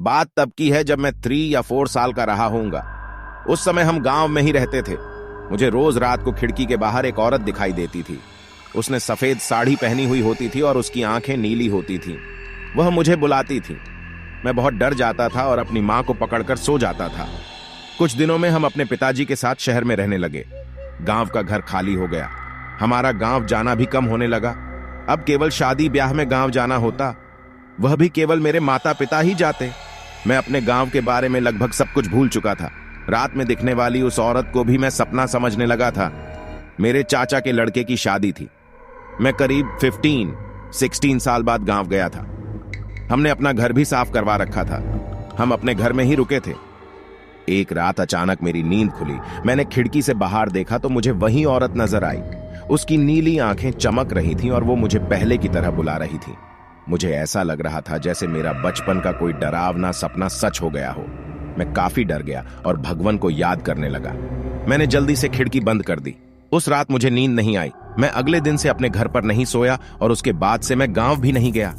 बात तब की है जब मैं 3 या 4 साल का रहा होऊंगा। उस समय हम गांव में ही रहते थे। मुझे रोज रात को खिड़की के बाहर एक औरत दिखाई देती थी। उसने सफेद साड़ी पहनी हुई होती थी और उसकी आंखें नीली होती थीं। वह मुझे बुलाती थी। मैं बहुत डर जाता था और अपनी मां को पकड़कर सो जाता था। कुछ दिनों में हम अपने पिताजी के साथ शहर में रहने लगे। गांव का घर खाली हो गया। हमारा गांव जाना भी कम होने लगा। अब केवल शादी ब्याह में गांव जाना होता, वह भी केवल मेरे माता पिता ही जाते। मैं अपने गांव के बारे में लगभग सब कुछ भूल चुका था। रात में दिखने वाली उस औरत को भी मैं सपना समझने लगा था। मेरे चाचा के लड़के की शादी थी। मैं करीब 16 साल बाद गांव गया था। हमने अपना घर भी साफ करवा रखा था। हम अपने घर में ही रुके थे। एक रात अचानक मेरी नींद खुली। मैंने खिड़की से बाहर देखा तो मुझे वही औरत नजर आई। उसकी नीली आंखें चमक रही थीं और वो मुझे पहले की तरह बुला रही थी। मुझे ऐसा लग रहा था जैसे मेरा बचपन का कोई डरावना सपना सच हो गया हो। मैं काफी डर गया और भगवान को याद करने लगा। मैंने जल्दी से खिड़की बंद कर दी। उस रात मुझे नींद नहीं आई। मैं अगले दिन से अपने घर पर नहीं सोया और उसके बाद से मैं गांव भी नहीं गया।